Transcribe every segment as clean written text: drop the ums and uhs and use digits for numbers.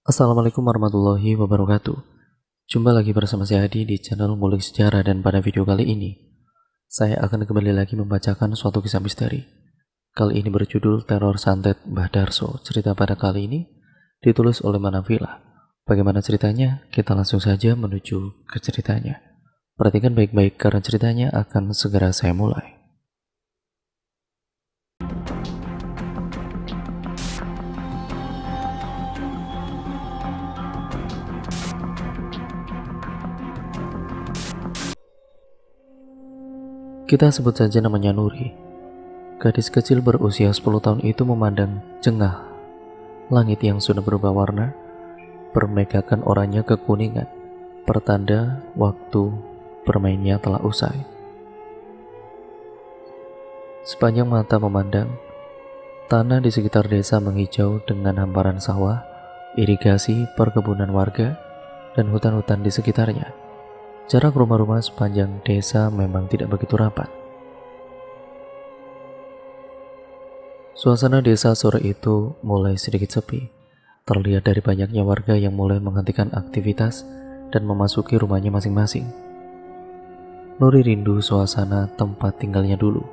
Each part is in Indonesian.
Assalamualaikum warahmatullahi wabarakatuh. Jumpa lagi bersama saya Adi di channel Ngulik Sejarah, dan pada video kali ini saya akan kembali lagi membacakan suatu kisah misteri. Kali ini berjudul Teror Santet Mbah Darso. Cerita pada kali ini ditulis oleh Manavila. Bagaimana ceritanya? Kita langsung saja menuju ke ceritanya. Perhatikan baik-baik karena ceritanya akan segera saya mulai. Kita sebut saja namanya Nuri. Gadis kecil berusia 10 tahun itu memandang jengah langit yang sudah berubah warna, permegakan oranye kekuningan, pertanda waktu bermainnya telah usai. Sepanjang mata memandang, tanah di sekitar desa menghijau dengan hamparan sawah, irigasi, perkebunan warga, dan hutan-hutan di sekitarnya. Jarak rumah-rumah sepanjang desa memang tidak begitu rapat. Suasana desa sore itu mulai sedikit sepi, terlihat dari banyaknya warga yang mulai menghentikan aktivitas dan memasuki rumahnya masing-masing. Nuri rindu suasana tempat tinggalnya dulu,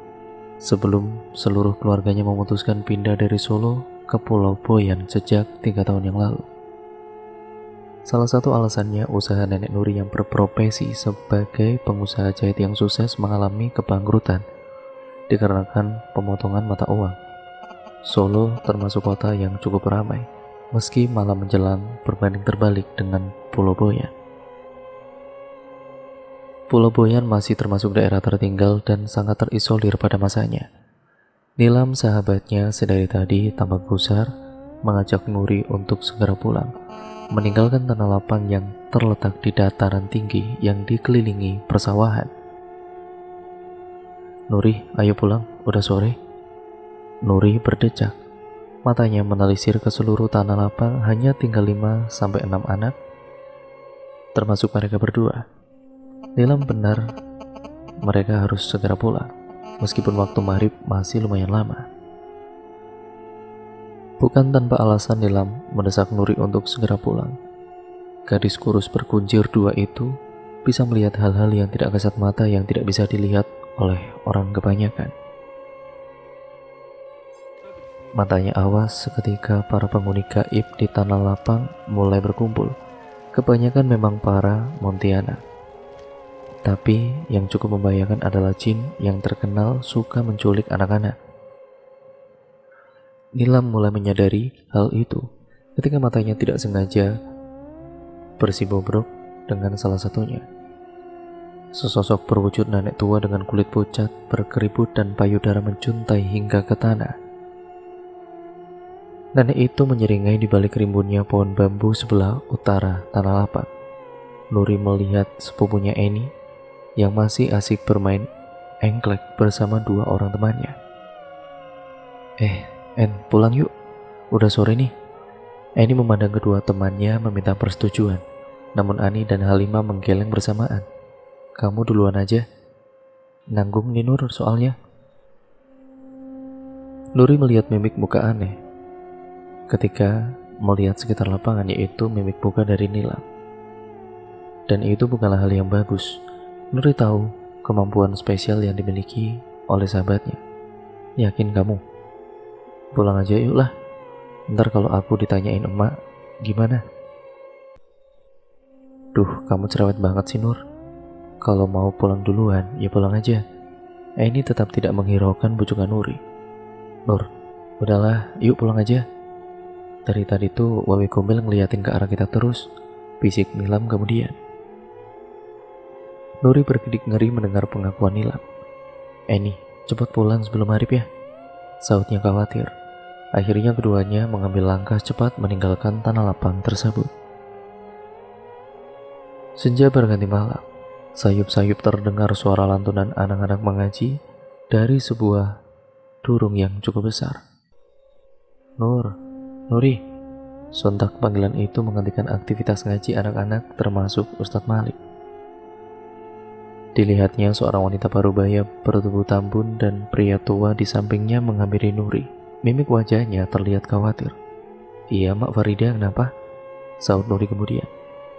sebelum seluruh keluarganya memutuskan pindah dari Solo ke Pulau Boyan sejak 3 tahun yang lalu. Salah satu alasannya usaha nenek Nuri yang berprofesi sebagai pengusaha jahit yang sukses mengalami kebangkrutan dikarenakan pemotongan mata uang. Solo termasuk kota yang cukup ramai, meski malam menjelang berbanding terbalik dengan Pulau Boyan. Pulau Boyan masih termasuk daerah tertinggal dan sangat terisolir pada masanya. Nilam, sahabatnya sedari tadi tampak gusar, mengajak Nuri untuk segera pulang, meninggalkan tanah lapang yang terletak di dataran tinggi yang dikelilingi persawahan. "Nuri, ayo pulang, udah sore." Nuri berdecak. Matanya menelisir ke seluruh tanah lapang. Hanya tinggal 5-6 anak, termasuk mereka berdua. Nilam benar, mereka harus segera pulang, meskipun waktu maghrib masih lumayan lama. Bukan tanpa alasan Nilam mendesak Nuri untuk segera pulang. Gadis kurus berkunjir dua itu bisa melihat hal-hal yang tidak kasat mata yang tidak bisa dilihat oleh orang kebanyakan. Matanya awas seketika para penghuni gaib di tanah lapang mulai berkumpul. Kebanyakan memang para Montiana. Tapi yang cukup membahayakan adalah jin yang terkenal suka menculik anak-anak. Nilam mulai menyadari hal itu ketika matanya tidak sengaja bersibobrok dengan salah satunya. Sesosok berwujud nenek tua dengan kulit pucat, berkeriput dan payudara menjuntai hingga ke tanah. Nenek itu menyeringai di balik rimbunnya pohon bambu sebelah utara tanah lapang. Nuri melihat sepupunya Eni yang masih asik bermain engklek bersama dua orang temannya. En, pulang yuk, udah sore nih." Eni memandang kedua temannya meminta persetujuan, namun Ani dan Halimah menggeleng bersamaan. "Kamu duluan aja, nanggung nih Nur soalnya." Nuri melihat mimik muka aneh ketika melihat sekitar lapangan, yaitu mimik muka dari Nilam. Dan itu bukanlah hal yang bagus. Nuri tahu kemampuan spesial yang dimiliki oleh sahabatnya. "Yakin kamu? Pulang aja yuk lah. Ntar kalau aku ditanyain emak, gimana?" "Duh, kamu cerewet banget sih Nur. Kalau mau pulang duluan, ya pulang aja." Ini tetap tidak menghiraukan bujukan Nuri. "Nur, udahlah, yuk pulang aja. Dari tadi tuh Wawi Gombel ngeliatin ke arah kita terus," bisik Nilam kemudian. Nuri berkedip ngeri mendengar pengakuan Nilam. "Eni, cepat pulang sebelum maghrib ya," sahutnya khawatir. Akhirnya keduanya mengambil langkah cepat meninggalkan tanah lapang tersebut. Senja berganti malam. Sayup-sayup terdengar suara lantunan anak-anak mengaji dari sebuah durung yang cukup besar. Nuri." Sontak panggilan itu menghentikan aktivitas ngaji anak-anak termasuk Ustadz Malik. Dilihatnya seorang wanita parubaya bertubuh tambun dan pria tua di sampingnya menghampiri Nuri. Mimik wajahnya terlihat khawatir. "Iya Mak Farida, kenapa?" Sahut Nuri kemudian.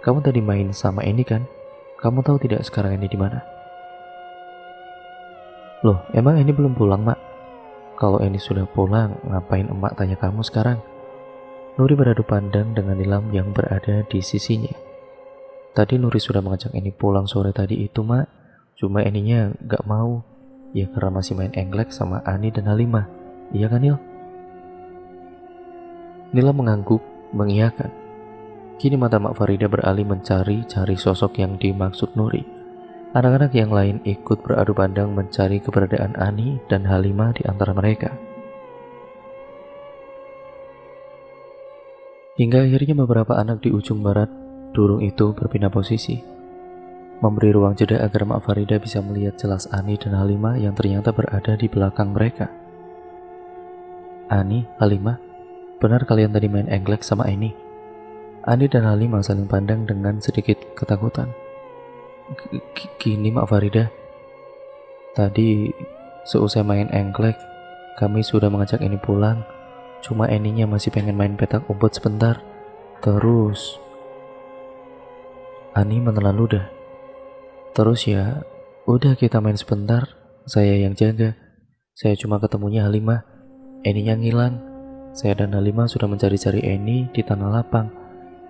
Kamu tadi main sama Eni kan? Kamu tahu tidak sekarang Eni di mana? Loh, emang Eni belum pulang, Mak? Kalau Eni sudah pulang, ngapain emak tanya kamu sekarang? Nuri beradu pandang dengan Nilam yang berada di sisinya. Tadi Nuri sudah mengajak Eni pulang sore tadi itu, Mak. Cuma Eninya gak mau. Ya karena masih main engklek sama Ani dan Halimah. Iya kan, Nil? Nilam mengangguk, mengiyakan. Kini mata Mak Farida beralih mencari-cari sosok yang dimaksud Nuri. Anak-anak yang lain ikut beradu pandang mencari keberadaan Ani dan Halimah di antara mereka. Hingga akhirnya beberapa anak di ujung barat durung itu berpindah posisi, memberi ruang jeda agar Mak Farida bisa melihat jelas Ani dan Halimah yang ternyata berada di belakang mereka. Ani, Halimah, benar kalian tadi main engklek sama Ani? Ani dan Halimah saling pandang dengan sedikit ketakutan. Gini Mak Farida, tadi seusai main engklek, kami sudah mengajak Ani pulang. Cuma Eninya masih pengen main petak umpet sebentar. Terus Ani menelan ludah. Terus ya, udah kita main sebentar, saya yang jaga. Saya cuma ketemunya Halimah, Eninya ngilang. Saya dan Halimah sudah mencari-cari Eni di tanah lapang.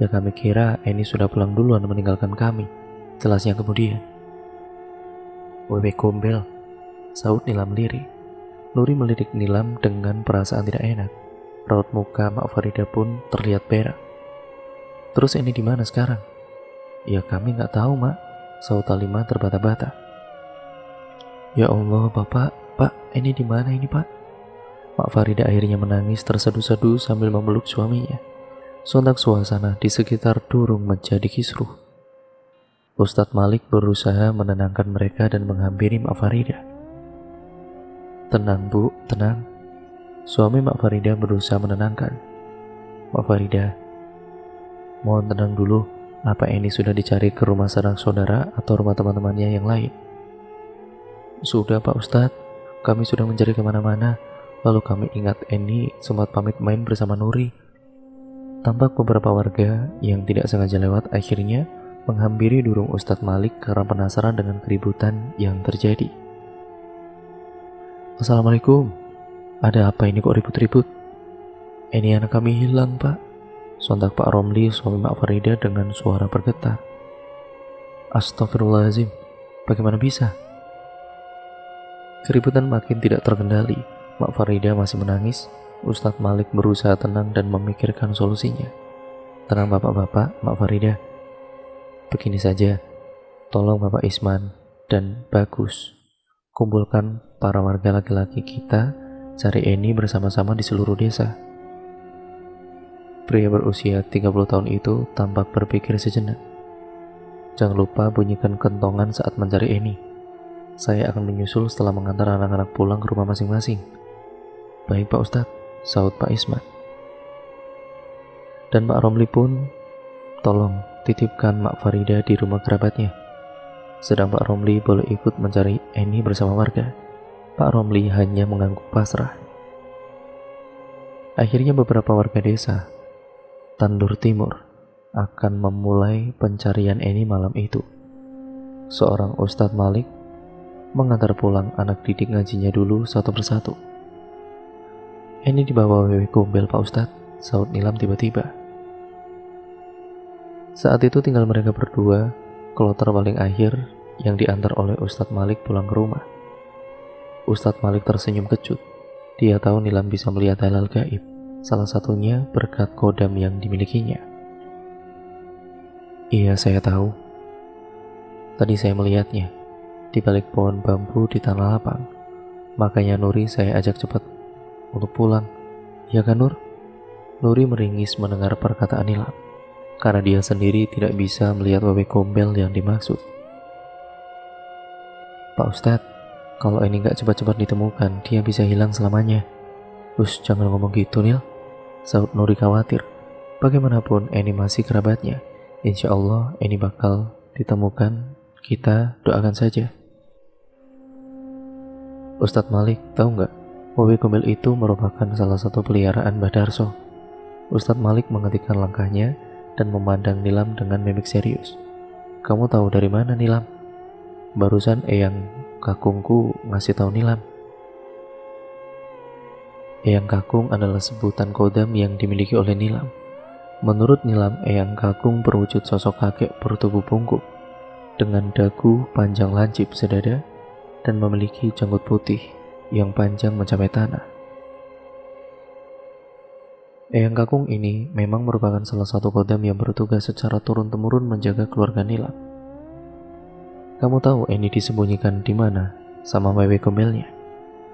Ya kami kira Eni sudah pulang duluan meninggalkan kami. Jelasnya kemudian. Wewe gombel, sahut Nilam lirih. Nuri melirik Nilam dengan perasaan tidak enak. Raut muka Mak Farida pun terlihat perak. Terus Eni di mana sekarang? Ya kami nggak tahu, Mak, sahut Halimah terbata-bata. Ya Allah, Bapak, Pak, Eni di mana ini, Pak? Mak Farida akhirnya menangis terseduh-seduh sambil memeluk suaminya. Sontak suasana di sekitar durung menjadi kisruh. Ustadz Malik berusaha menenangkan mereka dan menghampiri Mak Farida. Tenang, Bu, tenang. Suami Mak Farida berusaha menenangkan. Mak Farida, mohon tenang dulu. Apa Eni sudah dicari ke rumah sanak saudara atau rumah teman-temannya yang lain? Sudah Pak Ustadz, kami sudah mencari kemana-mana. Lalu kami ingat Eni sempat pamit main bersama Nuri. Tampak beberapa warga yang tidak sengaja lewat akhirnya menghampiri durung Ustadz Malik karena penasaran dengan keributan yang terjadi. Assalamualaikum. Ada apa ini kok ribut-ribut? Ini anak kami hilang, Pak. Sontak Pak Romli, suami Mak Farida dengan suara bergetar. Astagfirullahaladzim, bagaimana bisa? Keributan makin tidak terkendali. Mak Farida masih menangis. Ustadz Malik berusaha tenang dan memikirkan solusinya. Tenang bapak-bapak, Mak Farida. Begini saja, tolong Bapak Isman dan Bagus kumpulkan para warga laki-laki kita, cari Eni bersama-sama di seluruh desa. Pria berusia 30 tahun itu tampak berpikir sejenak. Jangan lupa bunyikan kentongan saat mencari Eni. Saya akan menyusul setelah mengantar anak-anak pulang ke rumah masing-masing. Baik Pak Ustadz, sahut Pak Isman. Dan Pak Romli pun, tolong titipkan Mak Farida di rumah kerabatnya. Sedang Pak Romli boleh ikut mencari Eni bersama warga. Pak Romli hanya mengangguk pasrah. Akhirnya beberapa warga desa Tandur Timur akan memulai pencarian Eni malam itu. Seorang Ustadz Malik mengantar pulang anak didik ngajinya dulu satu persatu. Eni dibawa Wewe Gombel Pak Ustadz, sahut Nilam tiba-tiba. Saat itu tinggal mereka berdua, kloter paling akhir yang diantar oleh Ustadz Malik pulang ke rumah. Ustadz Malik tersenyum kecut. Dia tahu Nilam bisa melihat hal-hal gaib, salah satunya berkat kodam yang dimilikinya. Iya, saya tahu. Tadi saya melihatnya di balik pohon bambu di tanah lapang. Makanya Nuri saya ajak cepat untuk pulang. Ya kan Nur? Nuri meringis mendengar perkataan Nilam, karena dia sendiri tidak bisa melihat Wewe Gombel yang dimaksud. Pak Ustadz, kalau ini gak cepat-cepat ditemukan, dia bisa hilang selamanya. Jangan ngomong gitu Nil, sahut Nuri khawatir. Bagaimanapun Eni masih kerabatnya. Insya Allah Eni bakal ditemukan, kita doakan saja. Ustadz Malik, tahu gak, Wewe Gombel itu merupakan salah satu peliharaan Mbah Darso. Ustadz Malik menghentikan langkahnya dan memandang Nilam dengan mimik serius. "Kamu tahu dari mana, Nilam?" "Barusan Eyang Kakungku ngasih tahu Nilam." Eyang Kakung adalah sebutan kodam yang dimiliki oleh Nilam. Menurut Nilam, Eyang Kakung berwujud sosok kakek bertubuh bungkuk, dengan dagu panjang lancip sedada dan memiliki janggut putih yang panjang mencapai tanah. Eyang Kakung ini memang merupakan salah satu kodam yang bertugas secara turun-temurun menjaga keluarga Nilam. "Kamu tahu ini disembunyikan di mana sama wewe gombelnya?"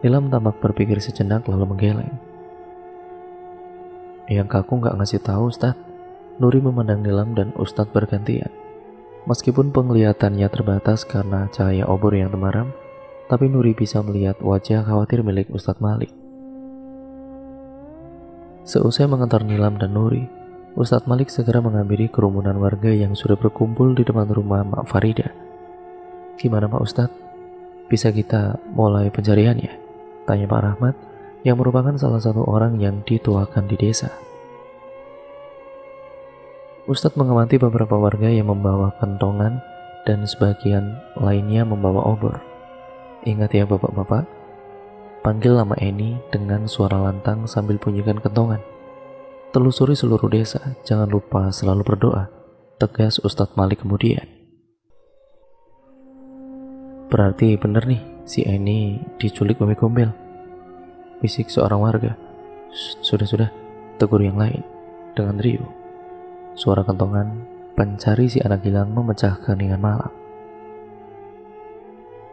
Nilam tampak berpikir sejenak lalu menggeleng. "Eyang Kakung gak ngasih tahu, Ustadz." Nuri memandang Nilam dan Ustadz bergantian. Meskipun penglihatannya terbatas karena cahaya obor yang temaram, tapi Nuri bisa melihat wajah khawatir milik Ustadz Malik. Seusai mengantar Nilam dan Nuri, Ustadz Malik segera menghampiri kerumunan warga yang sudah berkumpul di depan rumah Mak Farida. "Gimana Pak Ustadz? Bisa kita mulai pencariannya?" tanya Pak Rahmat, yang merupakan salah satu orang yang dituakan di desa. Ustadz mengamati beberapa warga yang membawa kentongan dan sebagian lainnya membawa obor. "Ingat ya bapak-bapak, panggil nama Eni dengan suara lantang sambil bunyikan kentongan. Telusuri seluruh desa, jangan lupa selalu berdoa," tegas Ustadz Malik kemudian. "Berarti bener nih, si Eni diculik Mami Gombel," bisik seorang warga. Sudah," tegur yang lain dengan riuh. Suara kentongan pencari si anak hilang memecah keheningan malam.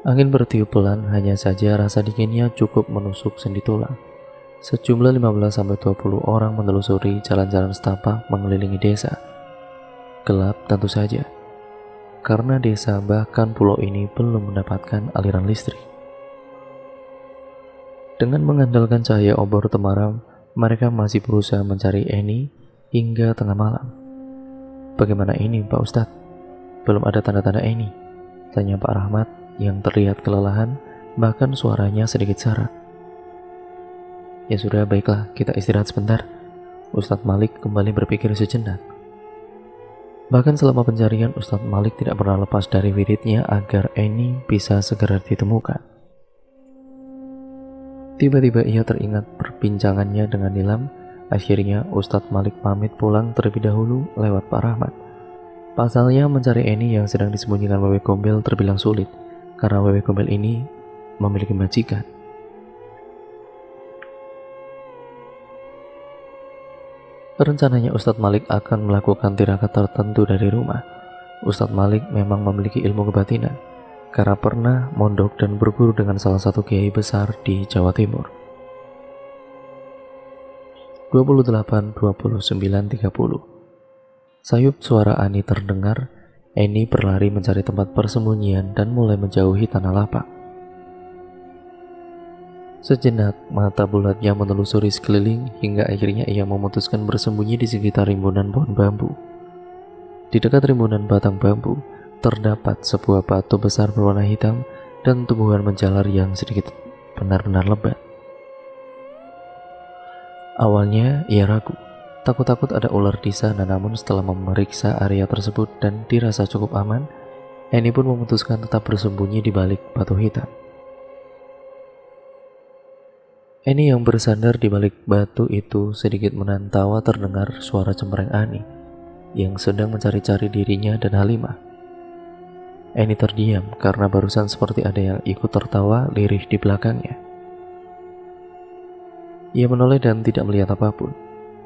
Angin bertiup pelan, hanya saja rasa dinginnya cukup menusuk sendi tulang. Sejumlah 15-20 orang menelusuri jalan-jalan setapak mengelilingi desa. Gelap tentu saja, karena desa bahkan pulau ini belum mendapatkan aliran listrik. Dengan mengandalkan cahaya obor temaram, mereka masih berusaha mencari Eni hingga tengah malam. "Bagaimana ini Pak Ustadz? Belum ada tanda-tanda Eni?" tanya Pak Rahmat yang terlihat kelelahan, bahkan suaranya sedikit serak. "Ya sudah, baiklah, kita istirahat sebentar." Ustadz Malik kembali berpikir sejenak. Bahkan selama pencarian, Ustadz Malik tidak pernah lepas dari wiridnya agar Eni bisa segera ditemukan. Tiba-tiba ia teringat perbincangannya dengan Nilam. Akhirnya Ustadz Malik pamit pulang terlebih dahulu lewat Pak Rahmat. Pasalnya mencari Eni yang sedang disembunyikan Wewe Gombel terbilang sulit, karena Wewe Gombel ini memiliki majikan. Rencananya Ustadz Malik akan melakukan tirakat tertentu dari rumah. Ustadz Malik memang memiliki ilmu kebatinan, karena pernah mondok dan berguru dengan salah satu kiai besar di Jawa Timur. 28-29-30. Sayup suara Ani terdengar. Eni berlari mencari tempat persembunyian dan mulai menjauhi tanah lapang. Sejenak mata bulatnya menelusuri sekeliling hingga akhirnya ia memutuskan bersembunyi di sekitar rimbunan pohon bambu. Di dekat rimbunan batang bambu terdapat sebuah batu besar berwarna hitam dan tumbuhan menjalar yang sedikit benar-benar lebat. Awalnya ia ragu, takut-takut ada ular di sana, namun setelah memeriksa area tersebut dan dirasa cukup aman, Eni pun memutuskan tetap bersembunyi di balik batu hitam. Eni yang bersandar di balik batu itu sedikit menahan tawa terdengar suara cembereng Ani yang sedang mencari-cari dirinya dan Halimah. Eni terdiam karena barusan seperti ada yang ikut tertawa lirih di belakangnya. Ia menoleh dan tidak melihat apapun.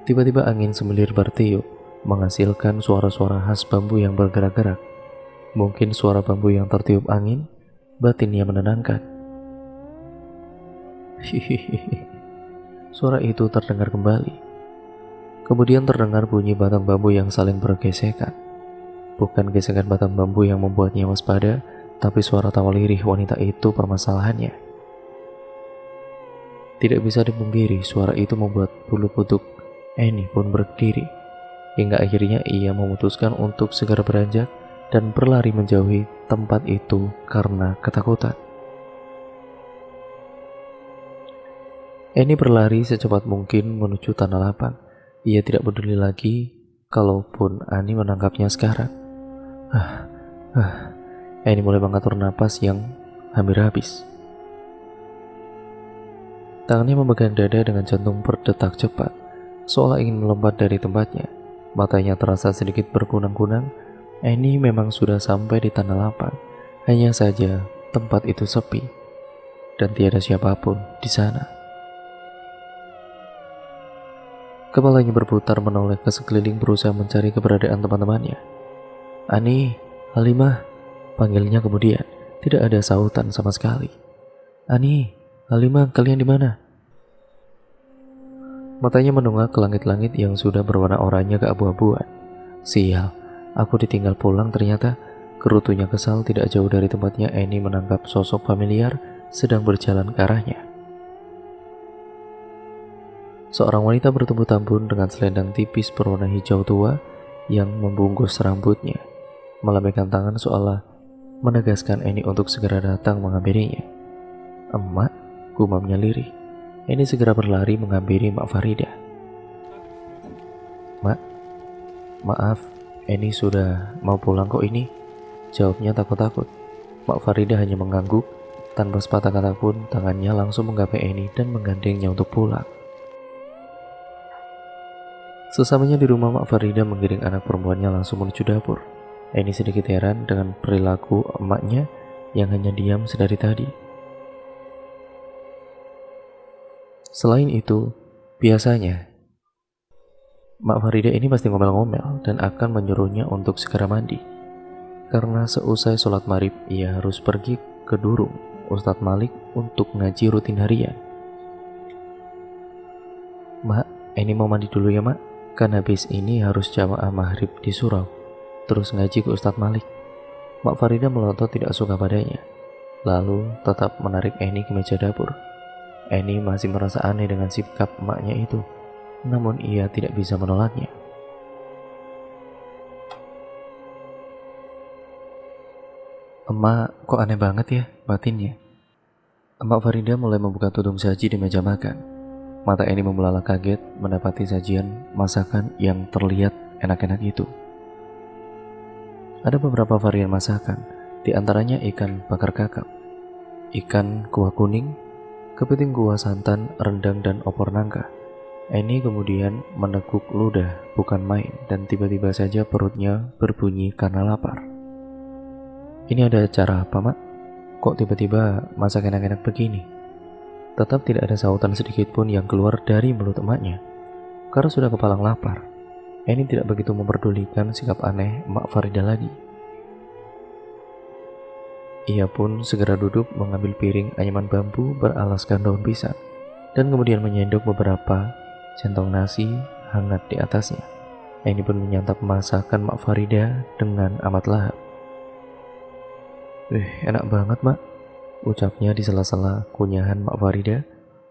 Tiba-tiba angin semilir bertiup, menghasilkan suara-suara khas bambu yang bergerak-gerak. Mungkin suara bambu yang tertiup angin, batinnya menenangkan. Hihihi. Suara itu terdengar kembali. Kemudian terdengar bunyi batang bambu yang saling bergesekan. Bukan gesekan batang bambu yang membuatnya waspada, tapi suara tawa lirih wanita itu permasalahannya. Tidak bisa dipungkiri, suara itu membuat bulu kuduk Eni pun berdiri. Hingga akhirnya ia memutuskan untuk segera beranjak dan berlari menjauhi tempat itu karena ketakutan. Eni berlari secepat mungkin menuju tanah lapang. Ia tidak peduli lagi kalaupun Ani menangkapnya sekarang. Ah, Ani mulai mengatur napas yang hampir habis. Tangannya memegang dada dengan jantung berdetak cepat, seolah ingin melompat dari tempatnya. Matanya terasa sedikit berkunang-kunang. Annie memang sudah sampai di tanah lapang. Hanya saja tempat itu sepi dan tiada siapapun di sana. Kepalanya berputar menoleh ke sekeliling berusaha mencari keberadaan teman-temannya. Ani, Halimah, panggilnya kemudian. Tidak ada sautan sama sekali. Ani, Halimah, kalian di mana? Matanya menunggak ke langit-langit yang sudah berwarna oranye keabu-abuan. Sial, aku ditinggal pulang ternyata. Kerutunya kesal tidak jauh dari tempatnya Annie menangkap sosok familiar sedang berjalan ke arahnya. Seorang wanita bertubuh tambun dengan selendang tipis berwarna hijau tua yang membungkus rambutnya, melambaikan tangan seolah menegaskan Annie untuk segera datang menghampirinya. Emak, gumamnya lirih. Annie segera berlari menghampiri Mak Farida. Mak, maaf, Annie sudah mau pulang kok ini, jawabnya takut-takut. Mak Farida hanya mengangguk, tanpa sepatah kata pun tangannya langsung menggapai Annie dan menggandengnya untuk pulang. Sesamanya di rumah, Mak Farida menggiring anak perempuannya langsung menuju dapur. Annie sedikit heran dengan perilaku emaknya yang hanya diam sedari tadi. Selain itu, biasanya Mak Farida ini pasti ngomel-ngomel dan akan menyuruhnya untuk segera mandi. Karena seusai sholat maghrib, ia harus pergi ke Durung Ustadz Malik untuk ngaji rutin harian. Mak, ini mau mandi dulu ya mak, kan habis ini harus jamaah maghrib di surau, terus ngaji ke Ustadz Malik. Mak Farida melotot tidak suka padanya, lalu tetap menarik Annie ke meja dapur. Annie masih merasa aneh dengan sikap emaknya itu, namun ia tidak bisa menolaknya. Emak, kok aneh banget ya batinnya? Emak Farida mulai membuka tudung saji di meja makan. Mata Annie membelalak kaget mendapati sajian masakan yang terlihat enak-enak itu. Ada beberapa varian masakan, di antaranya ikan bakar kakap, ikan kuah kuning, kepiting kuah santan, rendang, dan opor nangka. Annie kemudian meneguk ludah bukan main dan tiba-tiba saja perutnya berbunyi karena lapar. Ini ada acara apa mak? Kok tiba-tiba masak enak-enak begini? Tetap tidak ada sautan sedikit pun yang keluar dari mulut emaknya. Karena sudah kepalang lapar, Annie tidak begitu memperdulikan sikap aneh Mak Farida lagi. Ia pun segera duduk mengambil piring anyaman bambu beralaskan daun pisang dan kemudian menyendok beberapa centong nasi hangat di atasnya. Annie pun menyantap masakan Mak Farida dengan amat lahap. Enak banget mak, ucapnya di sela-sela kunyahan Mak Farida,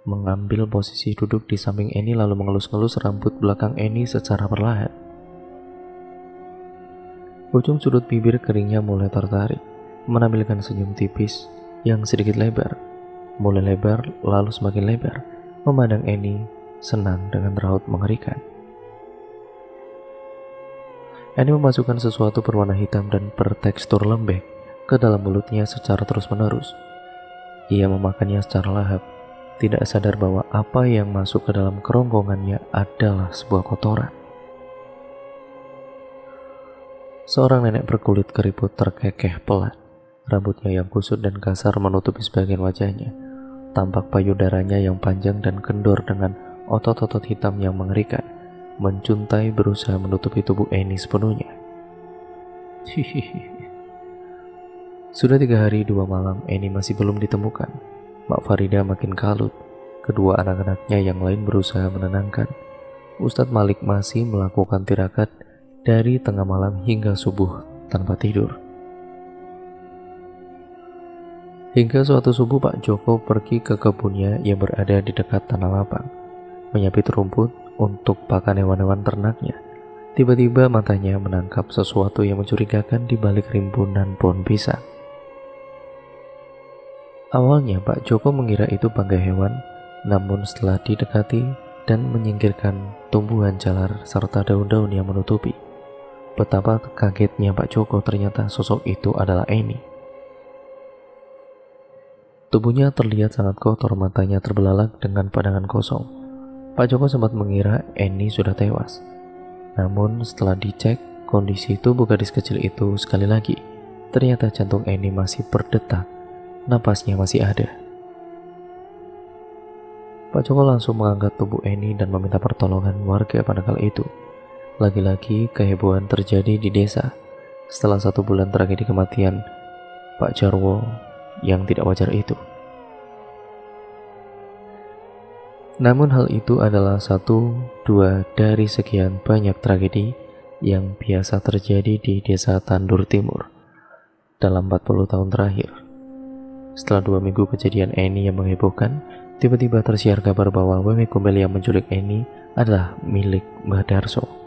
mengambil posisi duduk di samping Annie lalu mengelus-ngelus rambut belakang Annie secara perlahan. Ujung sudut bibir keringnya mulai tertarik, menampilkan senyum tipis yang sedikit lebar, mulai lebar lalu semakin lebar, memandang Annie senang dengan raut mengerikan. Annie memasukkan sesuatu berwarna hitam dan bertekstur lembek ke dalam mulutnya secara terus-menerus. Ia memakannya secara lahap, tidak sadar bahwa apa yang masuk ke dalam kerongkongannya adalah sebuah kotoran. Seorang nenek berkulit keriput terkekeh pelat, rambutnya yang kusut dan kasar menutupi sebagian wajahnya. Tampak payudaranya yang panjang dan kendor dengan otot-otot hitam yang mengerikan, mencuntai berusaha menutupi tubuh Annie sepenuhnya. Sudah 3 hari 2 malam Annie masih belum ditemukan. Mak Farida makin kalut. Kedua anak-anaknya yang lain berusaha menenangkan. Ustadz Malik masih melakukan tirakat dari tengah malam hingga subuh tanpa tidur. Hingga suatu subuh Pak Joko pergi ke kebunnya yang berada di dekat tanah lapang, menyabit rumput untuk pakan hewan-hewan ternaknya. Tiba-tiba matanya menangkap sesuatu yang mencurigakan di balik rimbunan pohon pisang. Awalnya Pak Joko mengira itu bangkai hewan, namun setelah didekati, dan menyingkirkan tumbuhan jalar serta daun-daun yang menutupi. Betapa kagetnya Pak Joko, ternyata sosok itu adalah Eni. Tubuhnya terlihat sangat kotor, matanya terbelalak dengan pandangan kosong. Pak Joko sempat mengira Eni sudah tewas. Namun setelah dicek kondisi tubuh gadis kecil itu sekali lagi, ternyata jantung Eni masih berdetak, napasnya masih ada. Pak Joko langsung mengangkat tubuh Eni dan meminta pertolongan warga pada kala itu. Lagi-lagi kehebohan terjadi di desa setelah 1 bulan tragedi kematian Pak Jarwo yang tidak wajar itu. Namun hal itu adalah 1-2 dari sekian banyak tragedi yang biasa terjadi di desa Tandur Timur dalam 40 tahun terakhir. Setelah 2 minggu kejadian Eni yang menghebohkan, tiba-tiba tersiar kabar bahwa wewe gombel yang menculik Eni adalah milik Mbah Darso.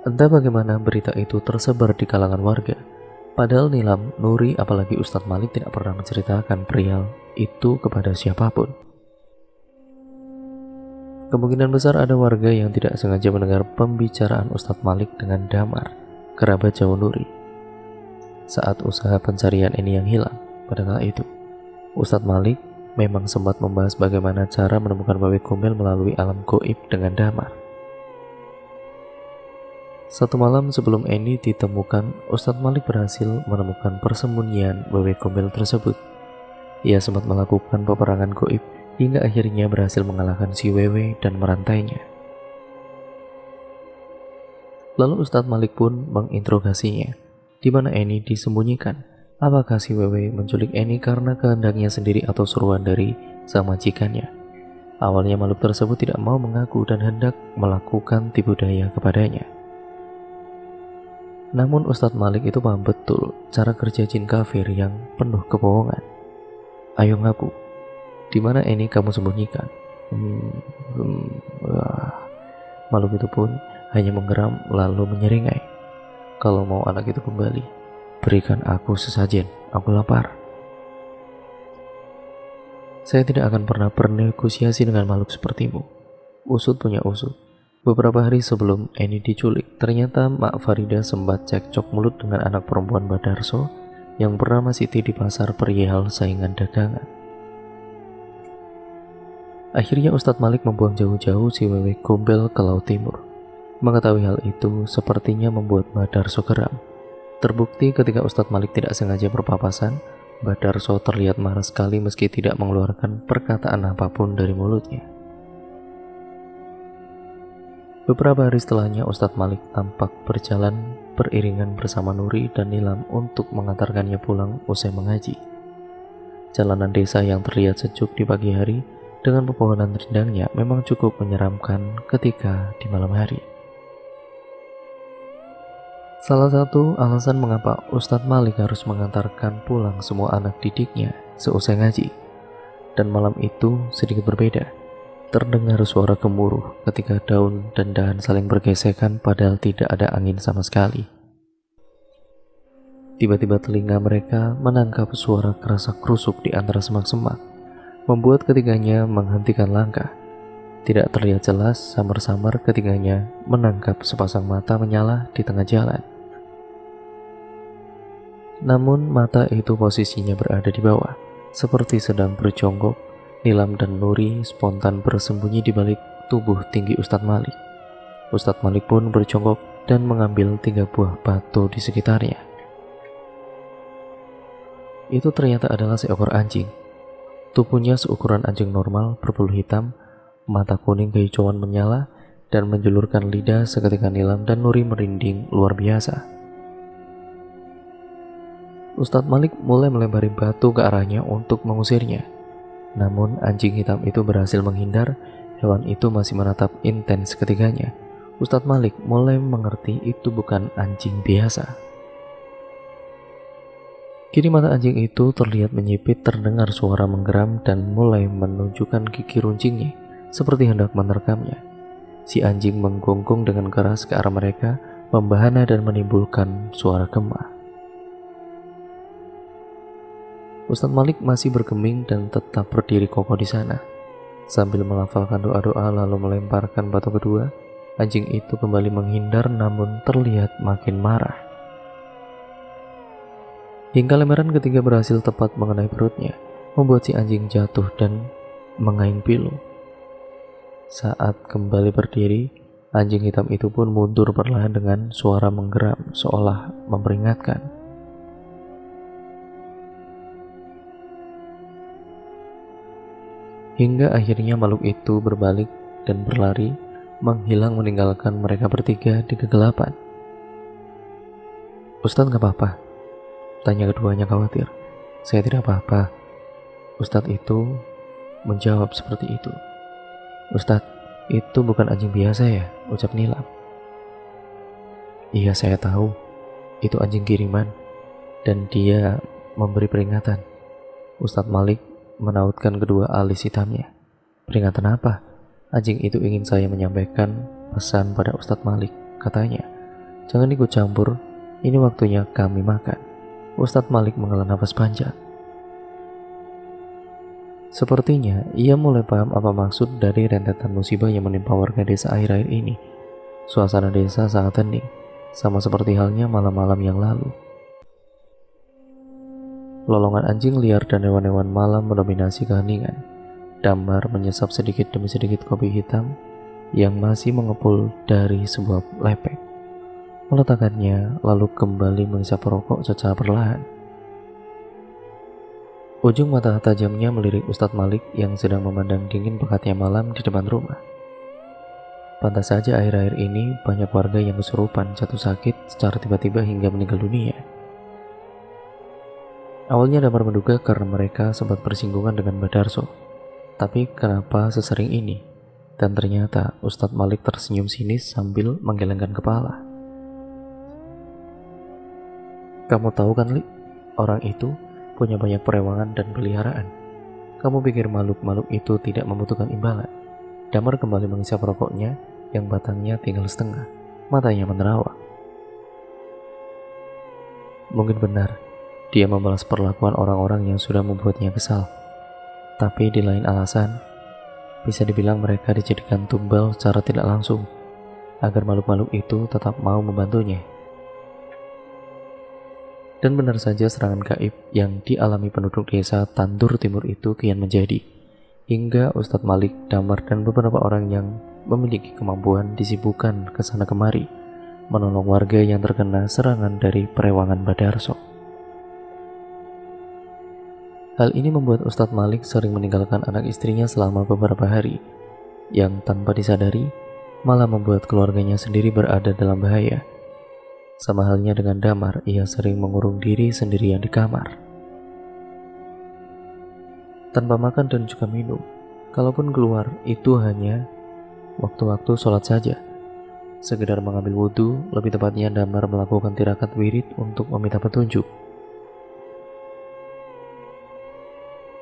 Entah bagaimana berita itu tersebar di kalangan warga. Padahal Nilam, Nuri, apalagi Ustadz Malik tidak pernah menceritakan perihal itu kepada siapapun. Kemungkinan besar ada warga yang tidak sengaja mendengar pembicaraan Ustadz Malik dengan Damar, kerabat jauh Nuri, saat usaha pencarian Eni yang hilang pada kala itu. Ustadz Malik memang sempat membahas bagaimana cara menemukan wewe gombel melalui alam goib dengan Damar. Satu malam sebelum Eni ditemukan, Ustadz Malik berhasil menemukan persembunyian wewe gombel tersebut. Ia sempat melakukan peperangan goib hingga akhirnya berhasil mengalahkan si wewe dan merantainya. Lalu Ustadz Malik pun menginterogasinya, di mana Eni disembunyikan. Apakah si wewe menculik Eni karena kehendaknya sendiri atau seruan dari sang majikannya? Awalnya makhluk tersebut tidak mau mengaku dan hendak melakukan tipu daya kepadanya. Namun Ustadz Malik itu paham betul cara kerja jin kafir yang penuh kebohongan. Ayo ngaku, di mana Eni kamu sembunyikan? Makhluk itu pun hanya menggeram lalu menyeringai. Kalau mau anak itu kembali, berikan aku sesajen, aku lapar. Saya tidak akan pernah bernegosiasi dengan makhluk sepertimu. Usut punya usut. Beberapa hari sebelum Eni diculik, ternyata Mak Farida sempat cekcok mulut dengan anak perempuan Mbah Darso yang bernama Siti di pasar perihal saingan dagangan. Akhirnya Ustadz Malik membuang jauh-jauh si wewe gombel ke Laut Timur. Mengetahui hal itu sepertinya membuat Mbah Darso geram. Terbukti ketika Ustadz Malik tidak sengaja berpapasan, Mbah Darso terlihat marah sekali meski tidak mengeluarkan perkataan apapun dari mulutnya. Beberapa hari setelahnya, Ustadz Malik tampak berjalan beriringan bersama Nuri dan Nilam untuk mengantarkannya pulang usai mengaji. Jalanan desa yang terlihat sejuk di pagi hari dengan pepohonan rindangnya memang cukup menyeramkan ketika di malam hari. Salah satu alasan mengapa Ustadz Malik harus mengantarkan pulang semua anak didiknya seusai ngaji. Dan malam itu sedikit berbeda. Terdengar suara gemuruh ketika daun dan dahan saling bergesekan padahal tidak ada angin sama sekali. Tiba-tiba telinga mereka menangkap suara kerasak-kerusuk di antara semak-semak, membuat ketiganya menghentikan langkah. Tidak terlihat jelas, samar-samar ketiganya menangkap sepasang mata menyala di tengah jalan. Namun mata itu posisinya berada di bawah, seperti sedang berjongkok. Nilam dan Nuri spontan bersembunyi di balik tubuh tinggi Ustadz Malik. Ustadz Malik pun berjongkok dan mengambil 3 buah batu di sekitarnya. Itu ternyata adalah seekor anjing. Tubuhnya seukuran anjing normal, berbulu hitam, mata kuning kehijauan menyala, dan menjulurkan lidah. Seketika Nilam dan Nuri merinding luar biasa. Ustadz Malik mulai melempari batu ke arahnya untuk mengusirnya. Namun anjing hitam itu berhasil menghindar. Hewan itu masih menatap intens ketiganya. Ustadz Malik mulai mengerti itu bukan anjing biasa. Kini mata anjing itu terlihat menyipit, terdengar suara menggeram dan mulai menunjukkan gigi runcingnya seperti hendak menerkamnya. Si anjing menggonggong dengan keras ke arah mereka, membahana dan menimbulkan suara gema. Ustadz Malik masih bergeming dan tetap berdiri kokoh di sana. Sambil melafalkan doa-doa lalu melemparkan batu kedua, anjing itu kembali menghindar namun terlihat makin marah. Hingga lembaran ketiga berhasil tepat mengenai perutnya, membuat si anjing jatuh dan mengaing pilu. Saat kembali berdiri, anjing hitam itu pun mundur perlahan dengan suara menggeram seolah memperingatkan. Hingga akhirnya makhluk itu berbalik dan berlari, menghilang meninggalkan mereka bertiga di kegelapan. "Ustadz gak apa-apa?" tanya keduanya khawatir. "Saya tidak apa-apa." Ustadz itu menjawab seperti itu. "Ustadz, itu bukan anjing biasa ya?" ucap Nilam. "Iya, saya tahu. Itu anjing kiriman. Dan dia memberi peringatan." Ustadz Malik menautkan kedua alis hitamnya. "Peringatan apa?" "Anjing itu ingin saya menyampaikan pesan pada Ustadz Malik," katanya. "Jangan ikut campur, ini waktunya kami makan." Ustadz Malik menghela nafas panjang. Sepertinya ia mulai paham apa maksud dari rentetan musibah yang menimpa warga desa akhir-akhir ini. Suasana desa sangat hening, sama seperti halnya malam-malam yang lalu. Lolongan anjing liar dan hewan-hewan malam mendominasi keheningan. Damar menyesap sedikit demi sedikit kopi hitam yang masih mengepul dari sebuah lepek. Meletakkannya lalu kembali menghisap rokok secara perlahan. Ujung mata tajamnya melirik Ustadz Malik yang sedang memandang dingin pekatnya malam di depan rumah. Pantas saja akhir-akhir ini banyak warga yang kesurupan jatuh sakit secara tiba-tiba hingga meninggal dunia. Awalnya Damar menduga karena mereka sempat bersinggungan dengan Mbah Darso. Tapi kenapa sesering ini? Dan ternyata Ustadz Malik tersenyum sinis sambil menggelengkan kepala. "Kamu tahu kan, Li? Orang itu punya banyak perewangan dan peliharaan. Kamu pikir makhluk-makhluk itu tidak membutuhkan imbalan?" Damar kembali menghisap rokoknya yang batangnya tinggal setengah. Matanya menerawang. Mungkin benar. Dia membalas perlakuan orang-orang yang sudah membuatnya kesal. Tapi di lain alasan, bisa dibilang mereka dijadikan tumbal secara tidak langsung, agar makhluk-makhluk itu tetap mau membantunya. Dan benar saja serangan gaib yang dialami penduduk desa Tandur Timur itu kian menjadi, hingga Ustadz Malik, Damar, dan beberapa orang yang memiliki kemampuan disibukkan ke sana kemari, menolong warga yang terkena serangan dari perewangan Mbah Darso. Hal ini membuat Ustadz Malik sering meninggalkan anak istrinya selama beberapa hari, yang tanpa disadari malah membuat keluarganya sendiri berada dalam bahaya. Sama halnya dengan Damar, ia sering mengurung diri sendirian di kamar. Tanpa makan dan juga minum, kalaupun keluar itu hanya waktu-waktu sholat saja. Sekedar mengambil wudhu, lebih tepatnya Damar melakukan tirakat wirid untuk meminta petunjuk.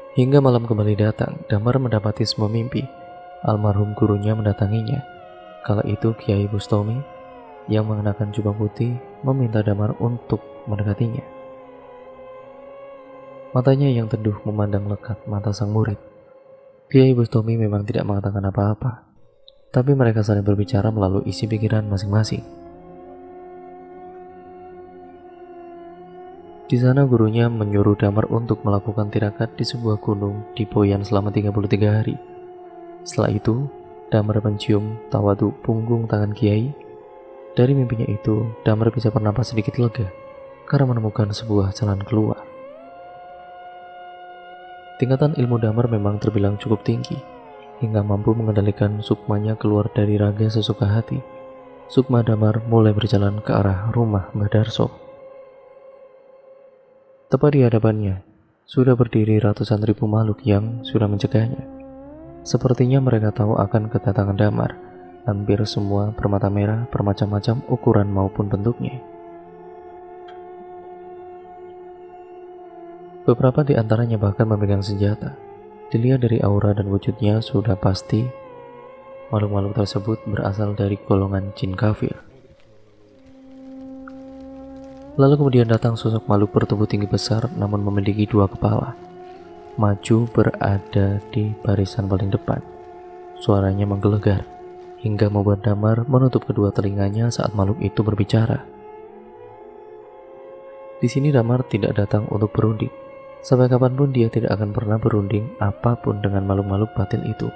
Hingga malam kembali datang, Damar mendapati sebuah mimpi. Almarhum gurunya mendatanginya. Kala itu Kiai Bustomi yang mengenakan jubah putih meminta Damar untuk mendekatinya. Matanya yang teduh memandang lekat mata sang murid. Kiai Bustomi memang tidak mengatakan apa-apa, tapi mereka saling berbicara melalui isi pikiran masing-masing. Di sana gurunya menyuruh Damar untuk melakukan tirakat di sebuah gunung di Boyan selama 33 hari. Setelah itu, Damar mencium tawadu punggung tangan Kiai. Dari mimpinya itu, Damar bisa bernapas sedikit lega karena menemukan sebuah jalan keluar. Tingkatan ilmu Damar memang terbilang cukup tinggi, hingga mampu mengendalikan sukmanya keluar dari raga sesuka hati. Sukma Damar mulai berjalan ke arah rumah Mbah Darso. Tepat di hadapannya, sudah berdiri ratusan ribu makhluk yang sudah mencegahnya. Sepertinya mereka tahu akan kedatangan Damar. Hampir semua bermata merah, bermacam-macam ukuran maupun bentuknya. Beberapa di antaranya bahkan memegang senjata. Dilihat dari aura dan wujudnya sudah pasti makhluk-makhluk tersebut berasal dari golongan jin kafir. Lalu kemudian datang sosok makhluk bertubuh tinggi besar namun memiliki dua kepala. Maju berada di barisan paling depan. Suaranya menggelegar hingga membuat Damar menutup kedua telinganya saat makhluk itu berbicara. Di sini Damar tidak datang untuk berunding. Sampai kapanpun dia tidak akan pernah berunding apapun dengan makhluk-makhluk batil itu.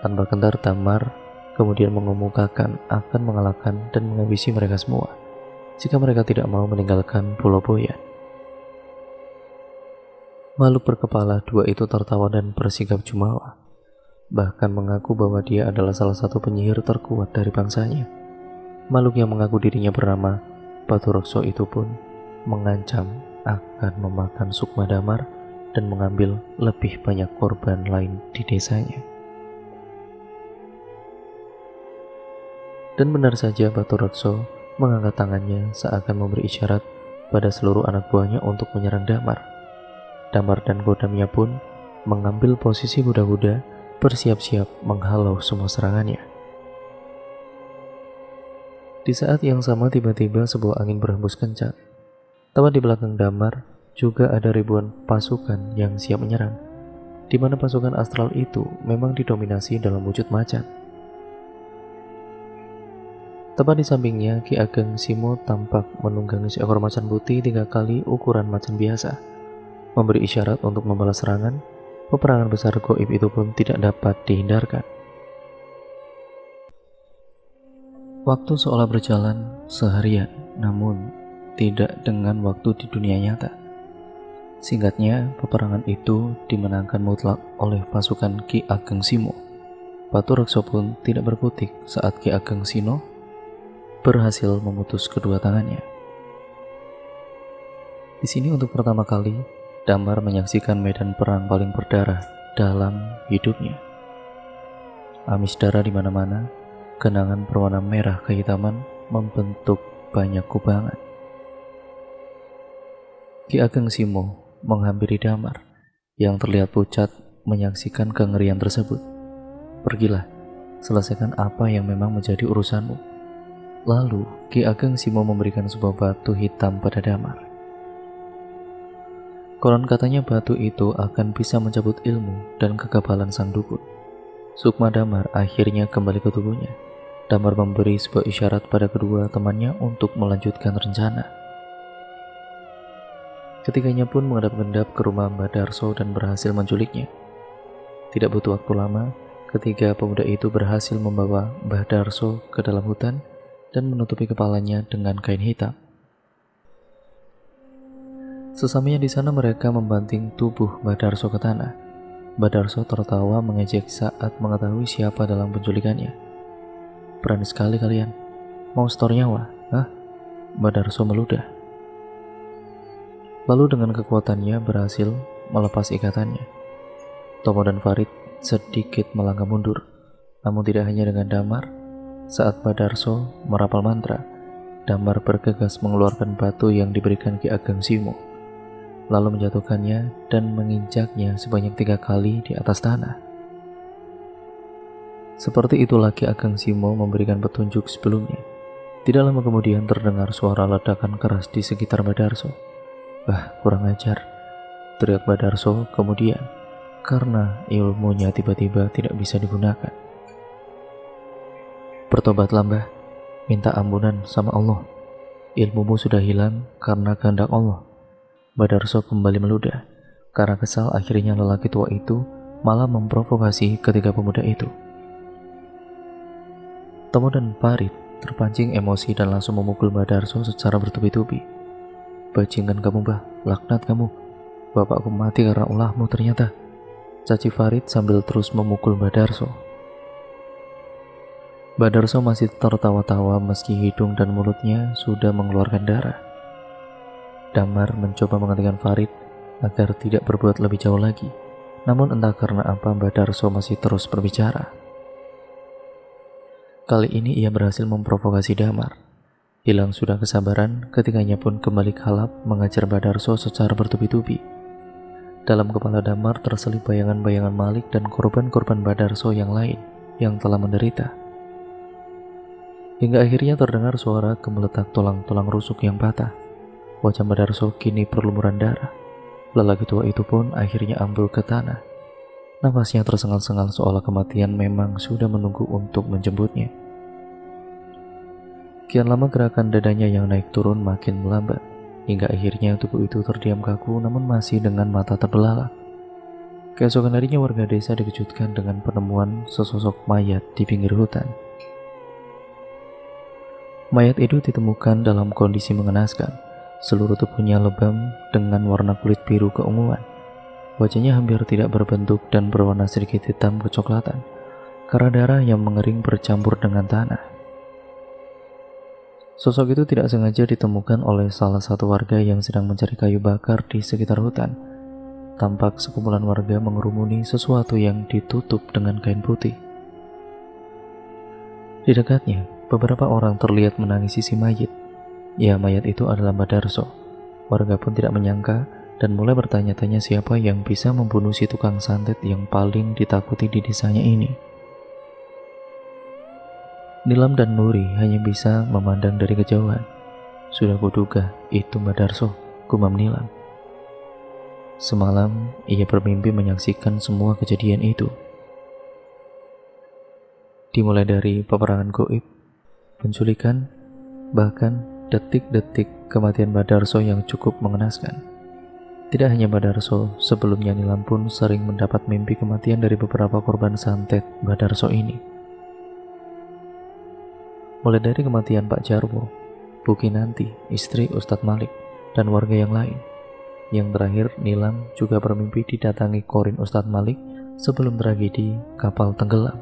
Tanpa gentar Damar kemudian mengemukakan akan mengalahkan dan menghabisi mereka semua jika mereka tidak mau meninggalkan Pulau Boyan. Makhluk berkepala dua itu tertawa dan bersikap jumawa, bahkan mengaku bahwa dia adalah salah satu penyihir terkuat dari bangsanya. Makhluk yang mengaku dirinya bernama Batu Raksa itu pun mengancam akan memakan Sukma Damar dan mengambil lebih banyak korban lain di desanya. Dan benar saja Batu Raksa mengangkat tangannya seakan memberi isyarat pada seluruh anak buahnya untuk menyerang Damar. Damar dan Godamnya pun mengambil posisi kuda-kuda bersiap-siap menghalau semua serangannya. Di saat yang sama tiba-tiba sebuah angin berhembus kencang. Tepat di belakang Damar juga ada ribuan pasukan yang siap menyerang, di mana pasukan astral itu memang didominasi dalam wujud macan. Tepat di sampingnya, Ki Ageng Simo tampak menunggangi seekor macan putih 3 kali ukuran macan biasa, memberi isyarat untuk membalas serangan. Peperangan besar gaib itu pun tidak dapat dihindarkan. Waktu seolah berjalan seharian, namun tidak dengan waktu di dunia nyata. Singkatnya, peperangan itu dimenangkan mutlak oleh pasukan Ki Ageng Simo. Batu Raksa pun tidak berkutik saat Ki Ageng Simo berhasil memutus kedua tangannya. Di sini untuk pertama kali, Damar menyaksikan medan perang paling berdarah dalam hidupnya. Amis darah di mana-mana, genangan berwarna merah kehitaman membentuk banyak kubangan. Ki Ageng Simo menghampiri Damar yang terlihat pucat menyaksikan kengerian tersebut. Pergilah, selesaikan apa yang memang menjadi urusanmu. Lalu Ki Ageng Simo memberikan sebuah batu hitam pada Damar. Konon katanya batu itu akan bisa mencabut ilmu dan kekebalan sang dukun. Sukma Damar akhirnya kembali ke tubuhnya. Damar memberi sebuah isyarat pada kedua temannya untuk melanjutkan rencana. Ketiganya pun menghadap-hadap ke rumah Mbah Darso dan berhasil menculiknya. Tidak butuh waktu lama, ketiga pemuda itu berhasil membawa Mbah Darso ke dalam hutan dan menutupi kepalanya dengan kain hitam. Sesampainya di sana mereka membanting tubuh Mbah Darso ke tanah. Mbah Darso tertawa mengejek saat mengetahui siapa dalam penculikannya. Berani sekali kalian, mau setor nyawa, hah? Mbah Darso meludah. Lalu dengan kekuatannya berhasil melepas ikatannya. Tomo dan Farid sedikit melangkah mundur, namun tidak hanya dengan Damar. Saat Mbah Darso merapal mantra, Damar bergegas mengeluarkan batu yang diberikan Ki Ageng Simo, lalu menjatuhkannya dan menginjaknya sebanyak 3 kali di atas tanah. Seperti itulah Ki Ageng Simo memberikan petunjuk sebelumnya. Tidak lama kemudian terdengar suara ledakan keras di sekitar Mbah Darso. Kurang ajar, teriak Mbah Darso kemudian, karena ilmunya tiba-tiba tidak bisa digunakan. Bertobatlah Mbah, minta ampunan sama Allah. Ilmumu sudah hilang karena kehendak Allah. Mbah Darso kembali meludah. Karena kesal, akhirnya lelaki tua itu malah memprovokasi ketiga pemuda itu. Tomo dan Farid terpancing emosi dan langsung memukul Mbah Darso secara bertubi-tubi. Bajingan kamu Mbah, laknat kamu. Bapakku mati karena ulahmu ternyata, caci Farid sambil terus memukul Mbah Darso. Mbah Darso masih tertawa-tawa meski hidung dan mulutnya sudah mengeluarkan darah. Damar mencoba menghentikan Farid agar tidak berbuat lebih jauh lagi. Namun entah karena apa Mbah Darso masih terus berbicara. Kali ini ia berhasil memprovokasi Damar. Hilang sudah kesabaran, ketiganya pun kembali kalap mengajar Mbah Darso secara bertubi-tubi. Dalam kepala Damar terselip bayangan-bayangan Malik dan korban-korban Mbah Darso yang lain yang telah menderita. Hingga akhirnya terdengar suara gemeletak tulang-tulang rusuk yang patah. wajah Madarso kini berlumuran darah. Lelaki tua itu pun akhirnya ambruk ke tanah. Nafasnya tersengal-sengal seolah kematian memang sudah menunggu untuk menjemputnya. Kian lama gerakan dadanya yang naik turun makin melambat, hingga akhirnya tubuh itu terdiam kaku namun masih dengan mata terbelalak. Keesokan harinya warga desa dikejutkan dengan penemuan sesosok mayat di pinggir hutan. Mayat itu ditemukan dalam kondisi mengenaskan. Seluruh tubuhnya lebam dengan warna kulit biru keunguan. Wajahnya hampir tidak berbentuk dan berwarna sedikit hitam kecoklatan, karena darah yang mengering bercampur dengan tanah. Sosok itu tidak sengaja ditemukan oleh salah satu warga yang sedang mencari kayu bakar di sekitar hutan. Tampak sekumpulan warga mengerumuni sesuatu yang ditutup dengan kain putih. Di dekatnya, beberapa orang terlihat menangisi si mayat. Ya, mayat itu adalah Madarso. Warga pun tidak menyangka dan mulai bertanya-tanya siapa yang bisa membunuh si tukang santet yang paling ditakuti di desanya ini. Nilam dan Nuri hanya bisa memandang dari kejauhan. Sudah kuduga itu Madarso, gumam Nilam. Semalam ia bermimpi menyaksikan semua kejadian itu. Dimulai dari peperangan goib, penculikan, bahkan detik-detik kematian Madarso yang cukup mengenaskan. Tidak hanya Madarso, sebelumnya Nilam pun sering mendapat mimpi kematian dari beberapa korban santet Madarso ini. Mulai dari kematian Pak Jarwo, Bu Kinanti, istri Ustadz Malik, dan warga yang lain. Yang terakhir, Nilam juga bermimpi didatangi korin Ustadz Malik sebelum tragedi kapal tenggelam.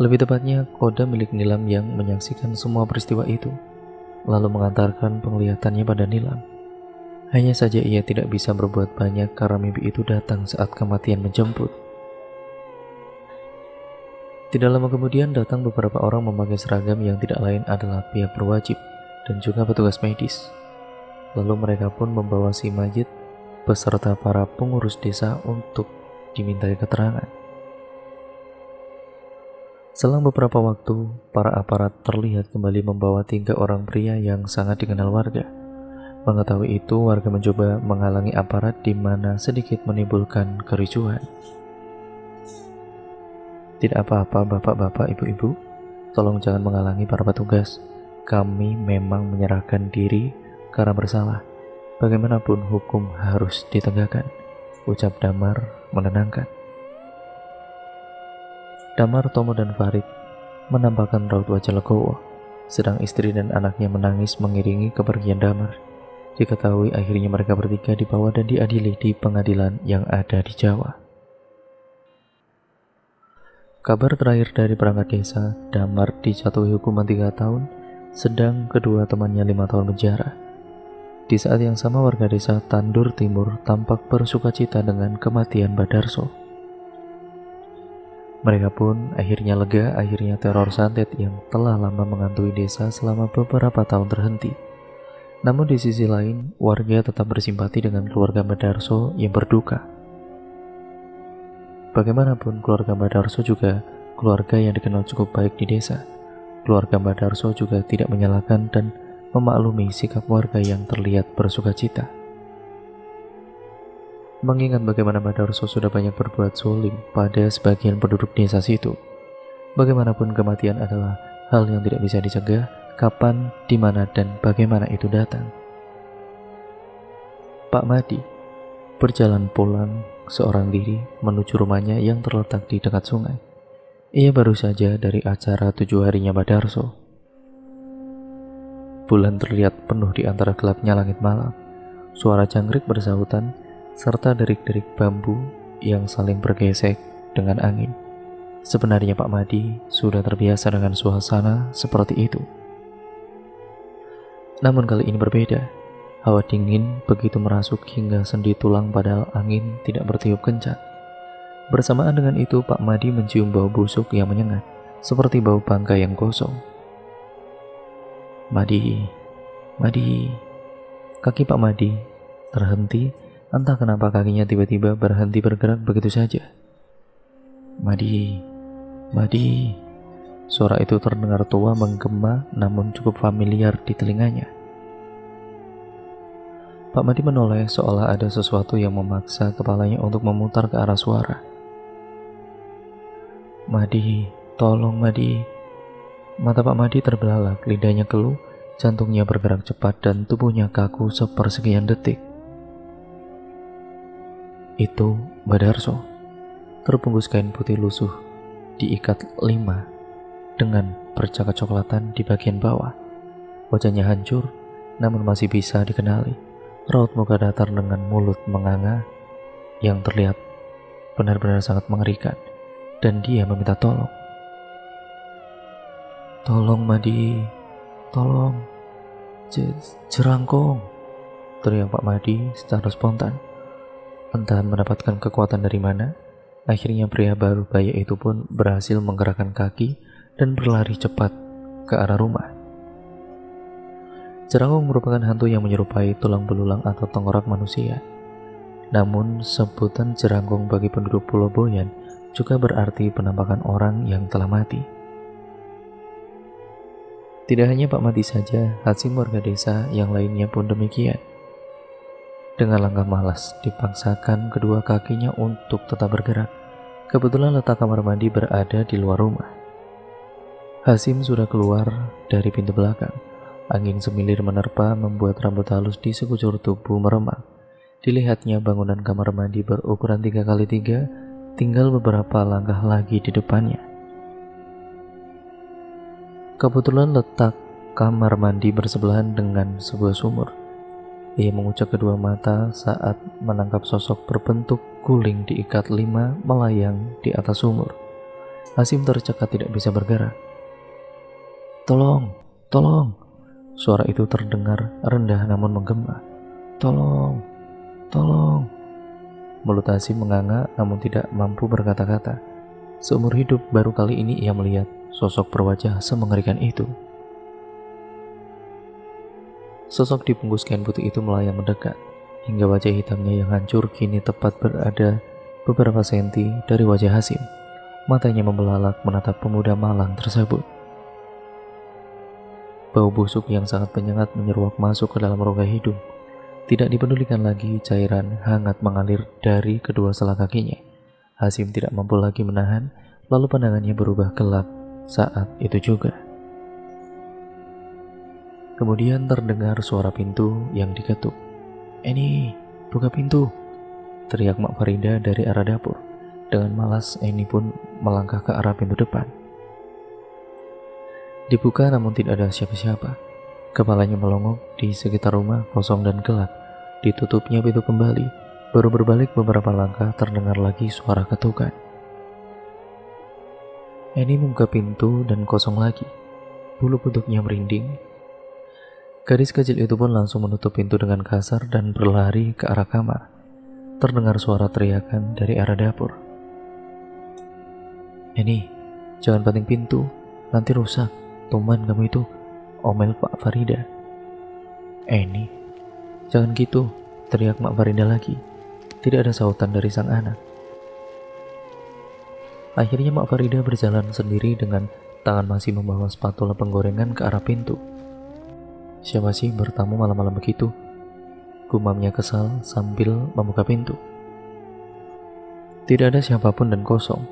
Lebih tepatnya, koda milik Nilam yang menyaksikan semua peristiwa itu, lalu mengantarkan penglihatannya pada Nilam. Hanya saja ia tidak bisa berbuat banyak karena mimpi itu datang saat kematian menjemput. Tidak lama kemudian datang beberapa orang memakai seragam yang tidak lain adalah pihak berwajib dan juga petugas medis. Lalu mereka pun membawa si mayit beserta para pengurus desa untuk dimintai keterangan. Selang beberapa waktu, para aparat terlihat kembali membawa 3 orang pria yang sangat dikenal warga. Mengetahui itu, warga mencoba menghalangi aparat di mana sedikit menimbulkan kericuhan. Tidak apa-apa bapak-bapak, ibu-ibu, tolong jangan menghalangi para petugas. Kami memang menyerahkan diri karena bersalah. Bagaimanapun hukum harus ditegakkan, ucap Damar menenangkan. Damar, Tomo, dan Farid menampakkan raut wajah legowo, sedang istri dan anaknya menangis mengiringi kepergian Damar. Diketahui akhirnya mereka bertiga dibawa dan diadili di pengadilan yang ada di Jawa. Kabar terakhir dari perangkat desa, Damar dijatuhi hukuman 3 tahun, sedang kedua temannya 5 tahun penjara. Di saat yang sama warga desa Tandur Timur tampak bersukacita dengan kematian Madarso. Mereka pun akhirnya lega, akhirnya teror santet yang telah lama menghantui desa selama beberapa tahun terhenti. Namun di sisi lain, warga tetap bersimpati dengan keluarga Madarso yang berduka. Bagaimanapun, keluarga Madarso juga keluarga yang dikenal cukup baik di desa. Keluarga Madarso juga tidak menyalahkan dan memaklumi sikap warga yang terlihat bersukacita. Mengingat bagaimana Madarso sudah banyak berbuat zalim pada sebagian penduduk desa situ. Bagaimanapun kematian adalah hal yang tidak bisa dicegah, kapan, di mana, dan bagaimana itu datang. Pak Madi berjalan pulang seorang diri menuju rumahnya yang terletak di dekat sungai. Ia baru saja dari acara 7 harinya Madarso. Bulan terlihat penuh di antara gelapnya langit malam. Suara jangkrik bersahutan serta derik-derik bambu yang saling bergesek dengan angin. Sebenarnya Pak Madi sudah terbiasa dengan suasana seperti itu. Namun kali ini berbeda. Hawa dingin begitu merasuk hingga sendi tulang padahal angin tidak bertiup kencang. Bersamaan dengan itu Pak Madi mencium bau busuk yang menyengat, seperti bau bangkai yang kosong. Madi. Kaki Pak Madi terhenti. Entah kenapa kakinya tiba-tiba berhenti bergerak begitu saja. Madi. Suara itu terdengar tua menggema namun cukup familiar di telinganya. Pak Madi menoleh seolah ada sesuatu yang memaksa kepalanya untuk memutar ke arah suara. Madi, tolong Madi. Mata Pak Madi terbelalak, lidahnya keluh, jantungnya bergerak cepat dan tubuhnya kaku sepersekian detik. Itu Mbak Darso, terbungkus kain putih lusuh, diikat 5 dengan perca kecoklatan di bagian bawah. Wajahnya hancur, namun masih bisa dikenali. Raut muka datar dengan mulut menganga yang terlihat benar-benar sangat mengerikan, dan dia meminta tolong. Tolong Madi, tolong, Jerangkong, teriak Pak Madi secara spontan. Entah mendapatkan kekuatan dari mana, akhirnya pria baru baya itu pun berhasil menggerakkan kaki dan berlari cepat ke arah rumah. Jerangkong merupakan hantu yang menyerupai tulang belulang atau tengkorak manusia. Namun, sebutan Jerangkong bagi penduduk Pulau Boyan juga berarti penampakan orang yang telah mati. Tidak hanya Pak Madi saja, Hasim warga desa yang lainnya pun demikian. Dengan langkah malas, dipaksakan kedua kakinya untuk tetap bergerak. Kebetulan letak kamar mandi berada di luar rumah. Hasim sudah keluar dari pintu belakang. Angin semilir menerpa membuat rambut halus di sekujur tubuh meremang. Dilihatnya bangunan kamar mandi berukuran 3x3, tinggal beberapa langkah lagi di depannya. Kebetulan letak kamar mandi bersebelahan dengan sebuah sumur. Ia mengucap kedua mata saat menangkap sosok berbentuk guling diikat 5 melayang di atas sumur. Hasim tercekat tidak bisa bergerak. Tolong, tolong. Suara itu terdengar rendah namun menggema. Tolong, tolong. Mulut Hasim menganga namun tidak mampu berkata-kata. Seumur hidup baru kali ini ia melihat sosok berwajah semengerikan itu. Sosok dibungkus kain putih itu melayang mendekat, hingga wajah hitamnya yang hancur kini tepat berada beberapa senti dari wajah Hasim. Matanya membelalak menatap pemuda malang tersebut. Bau busuk yang sangat menyengat menyeruak masuk ke dalam rongga hidung. Tidak dipedulikan lagi, cairan hangat mengalir dari kedua sela kakinya. Hasim tidak mampu lagi menahan, lalu pandangannya berubah gelap saat itu juga. Kemudian terdengar suara pintu yang diketuk. Eni, buka pintu, teriak Mak Farida dari arah dapur. Dengan malas, Eni pun melangkah ke arah pintu depan. Dibuka namun tidak ada siapa-siapa. Kepalanya melongok di sekitar rumah kosong dan gelap. Ditutupnya pintu kembali. Baru berbalik beberapa langkah terdengar lagi suara ketukan. Eni membuka pintu dan kosong lagi. Bulu kuduknya merinding. Gadis kecil itu pun langsung menutup pintu dengan kasar dan berlari ke arah kamar. Terdengar suara teriakan dari arah dapur. Eni, jangan banting pintu, nanti rusak. Tuman kamu itu, omel Pak Farida. Eni, jangan gitu, teriak Mak Farida lagi. Tidak ada sautan dari sang anak. Akhirnya Mak Farida berjalan sendiri dengan tangan masih membawa spatula penggorengan ke arah pintu. Siapa sih bertamu malam-malam begitu? Gumamnya kesal sambil membuka pintu. Tidak ada siapapun dan kosong.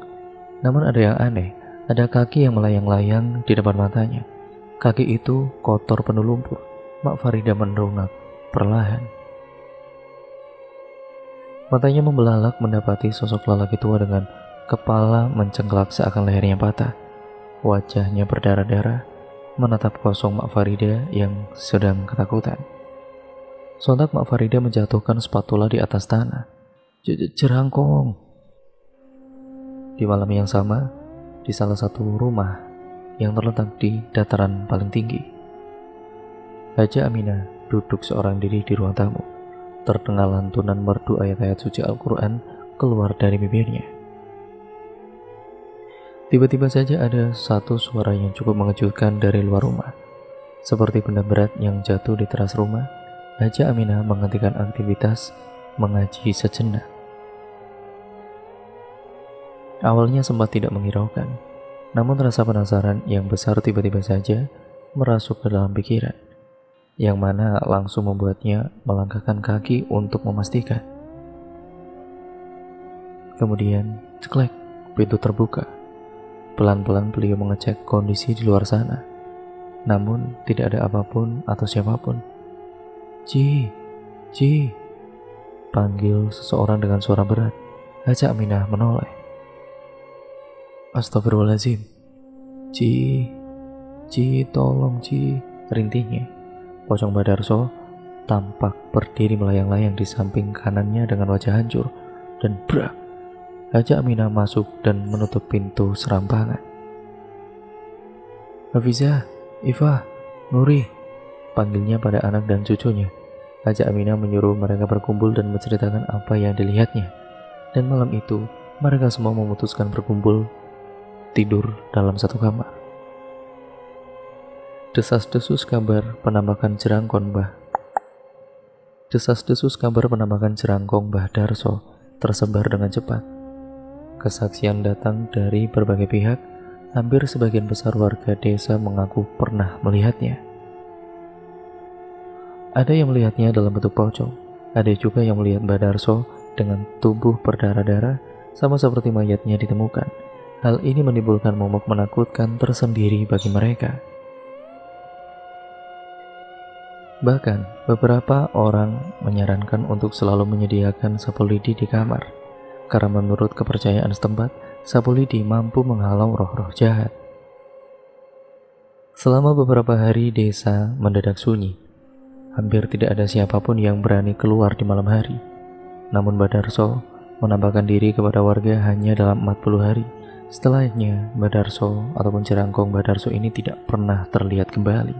Namun ada yang aneh, ada kaki yang melayang-layang di depan matanya. Kaki itu kotor penuh lumpur. Mak Farida mendongak perlahan. Matanya membelalak mendapati sosok lelaki tua dengan kepala mencengklak seakan lehernya patah. Wajahnya berdarah-darah, menatap kosong Mak Farida yang sedang ketakutan. Sontak Mak Farida menjatuhkan spatula di atas tanah. Jerangkong. Di malam yang sama, di salah satu rumah yang terletak di dataran paling tinggi, Haja Aminah duduk seorang diri di ruang tamu. Terdengar lantunan merdu ayat-ayat suci Al-Quran keluar dari bibirnya. Tiba-tiba saja ada satu suara yang cukup mengejutkan dari luar rumah. Seperti benda berat yang jatuh di teras rumah, Haja Aminah menghentikan aktivitas mengaji sejenak. Awalnya sempat tidak menghiraukan, namun rasa penasaran yang besar tiba-tiba saja merasuk ke dalam pikiran. yang mana langsung membuatnya melangkahkan kaki untuk memastikan. Kemudian, ceklek, pintu terbuka. Pelan-pelan beliau mengecek kondisi di luar sana. Namun, tidak ada apapun atau siapapun. Ci, Ci, panggil seseorang dengan suara berat. Haja Aminah menoleh. Astagfirullahaladzim. Ci, tolong Ci, rintihnya. Pocong Badarso tampak berdiri melayang-layang di samping kanannya dengan wajah hancur. Dan brak, Haja Aminah masuk dan menutup pintu serampangan. Hafizah, Ifah, Nuri, panggilnya pada anak dan cucunya. Haja Aminah menyuruh mereka berkumpul dan menceritakan apa yang dilihatnya. Dan malam itu, mereka semua memutuskan berkumpul tidur dalam satu kamar. Desas-desus kabar penambahan jerangkong Mbah Darso tersebar dengan cepat. Kesaksian datang dari berbagai pihak. Hampir sebagian besar warga desa mengaku pernah melihatnya. Ada yang melihatnya dalam bentuk pocong. Ada juga yang melihat Mbah Darso dengan tubuh berdarah-darah, sama seperti mayatnya ditemukan. Hal ini menimbulkan momok menakutkan tersendiri bagi mereka. Bahkan, beberapa orang menyarankan untuk selalu menyediakan sapu lidi di kamar. Karena menurut kepercayaan setempat, sapu lidi mampu menghalau roh-roh jahat. Selama beberapa hari desa mendadak sunyi. Hampir tidak ada siapapun yang berani keluar di malam hari. Namun Mbah Darso menampakkan diri kepada warga hanya dalam 40 hari. Setelahnya, Mbah Darso ataupun jerangkong Mbah Darso ini tidak pernah terlihat kembali.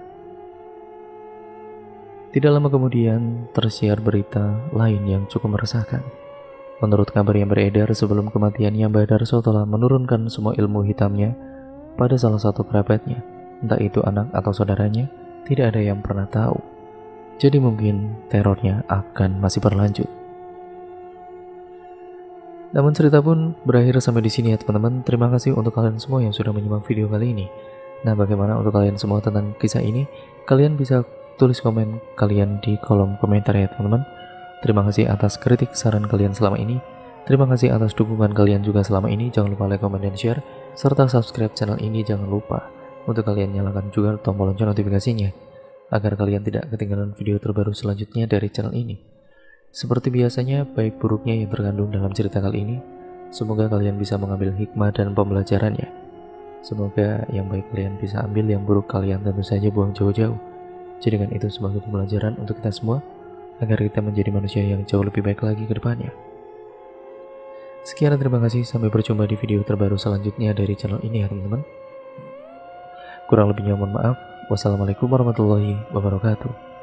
Tidak lama kemudian, tersiar berita lain yang cukup meresahkan. Menurut kabar yang beredar, sebelum kematiannya, Mbah Darso telah menurunkan semua ilmu hitamnya pada salah satu kerabatnya. Entah itu anak atau saudaranya, tidak ada yang pernah tahu. Jadi mungkin terornya akan masih berlanjut. Namun cerita pun berakhir sampai di sini ya teman-teman. Terima kasih untuk kalian semua yang sudah menyimak video kali ini. Nah, bagaimana untuk kalian semua tentang kisah ini? Kalian bisa tulis komen kalian di kolom komentar ya teman-teman. Terima kasih atas kritik saran kalian selama ini. Terima kasih atas dukungan kalian juga selama ini. Jangan lupa like, comment, dan share, serta subscribe channel ini. Jangan lupa untuk kalian nyalakan juga tombol lonceng notifikasinya, agar kalian tidak ketinggalan video terbaru selanjutnya dari channel ini. Seperti biasanya, baik buruknya yang terkandung dalam cerita kali ini, semoga kalian bisa mengambil hikmah dan pembelajarannya. Semoga yang baik kalian bisa ambil, yang buruk kalian tentu saja buang jauh-jauh. Jadikan itu sebagai pembelajaran untuk kita semua, agar kita menjadi manusia yang jauh lebih baik lagi ke depannya. Sekian dan terima kasih, sampai berjumpa di video terbaru selanjutnya dari channel ini ya teman-teman. Kurang lebihnya mohon maaf. Wassalamualaikum warahmatullahi wabarakatuh.